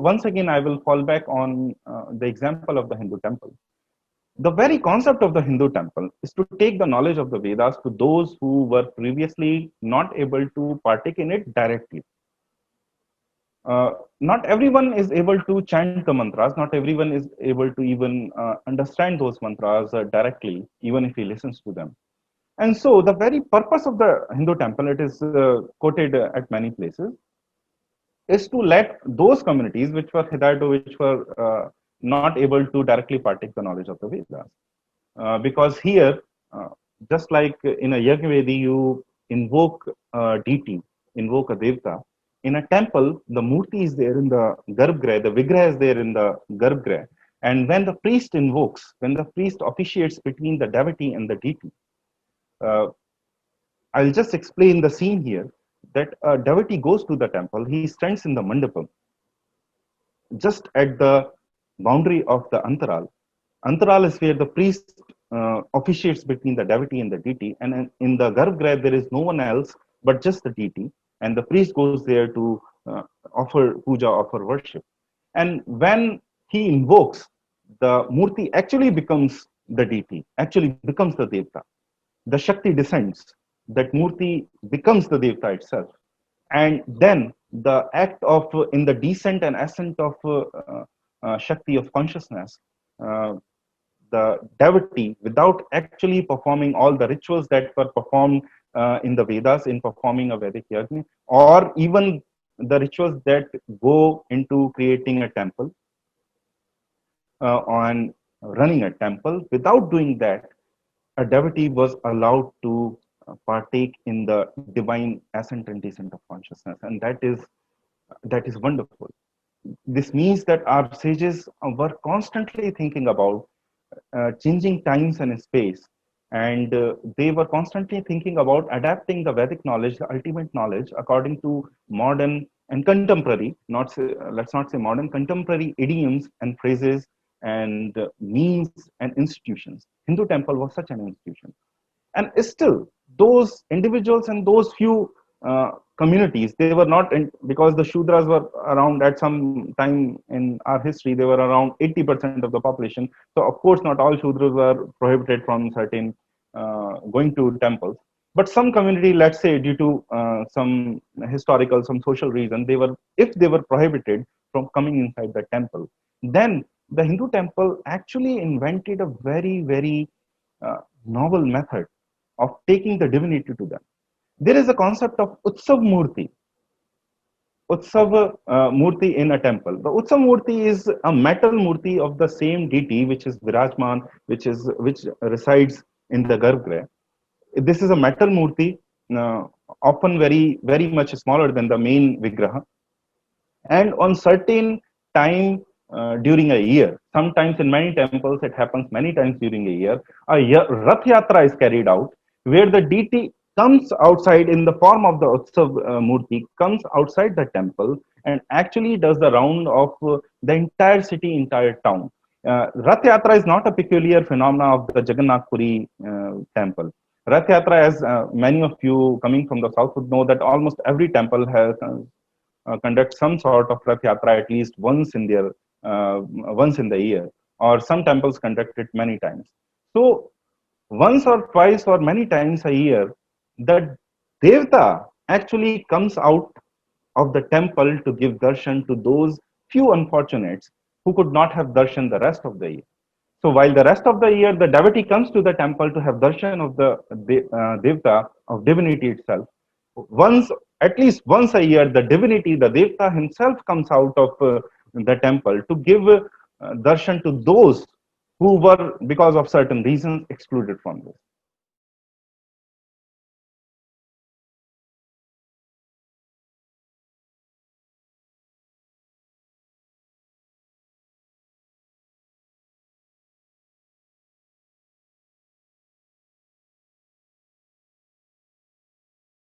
once again, I will fall back on the example of the Hindu temple. The very concept of the Hindu temple is to take the knowledge of the Vedas to those who were previously not able to partake in it directly. Not everyone is able to chant the mantras, not everyone is able to even understand those mantras directly, even if he listens to them. And so, the very purpose of the Hindu temple, it is quoted at many places, is to let those communities which were Hidayatu, which were not able to directly partake the knowledge of the Vedas. Because here, just like in a Yajna, you invoke a deity, invoke a devta. In a temple, the murti is there in the garbhagriha, the vigraha is there in the garbhagriha. And when the priest invokes, when the priest officiates between the devotee and the deity, uh, I'll just explain the scene here that a devotee goes to the temple, he stands in the mandapam, just at the boundary of the antaral. Antaral is where the priest officiates between the devotee and the deity, and in the garbhagriha there is no one else but just the deity, and the priest goes there to offer puja, offer worship. And when he invokes, the murti actually becomes the deity, actually becomes the devta. The Shakti descends, that murti becomes the devta itself. And then the act of, in the descent and ascent of Shakti of consciousness, uh, the devotee, without actually performing all the rituals that were performed in the Vedas in performing a Vedic yajna, or even the rituals that go into creating a temple, on running a temple, without doing that, a devotee was allowed to partake in the divine ascent and descent of consciousness, and that is wonderful. This means that our sages were constantly thinking about changing times and space, and they were constantly thinking about adapting the Vedic knowledge, the ultimate knowledge, according to modern and contemporary, not say, let's not say modern, contemporary idioms and phrases and means and institutions. Hindu temple was such an institution. And still, those individuals and those few communities, they were not in, because the Shudras were around at some time in our history, they were around 80% of the population. So of course, not all Shudras were prohibited from certain going to temples. But some community, let's say due to some historical, some social reason, they were, if they were prohibited from coming inside the temple, then the Hindu temple actually invented a very, very novel method of taking the divinity to them. There is a concept of Utsav Murti in a temple. The Utsav Murti is a metal Murti of the same deity which is Virajman, which resides in the Garbhagriha. This is a metal Murti, often very, very much smaller than the main Vigraha. And on certain time during a year, sometimes in many temples, it happens many times during a year, Rath Yatra is carried out where the deity comes outside in the form of the Utsav Murti, comes outside the temple and actually does the round of the entire city, entire town. Rath Yatra is not a peculiar phenomena of the Jagannath Puri temple. Rath Yatra, as many of you coming from the south would know, that almost every temple has conduct some sort of Rath Yatra at least once in the year, or some temples conduct it many times. So once or twice or many times a year, the Devta actually comes out of the temple to give darshan to those few unfortunates who could not have darshan the rest of the year. So while the rest of the year the devotee comes to the temple to have darshan of the Devta, of divinity itself, once, at least once a year, the divinity, the Devta himself comes out of the temple to give darshan to those who were, because of certain reasons, excluded from this.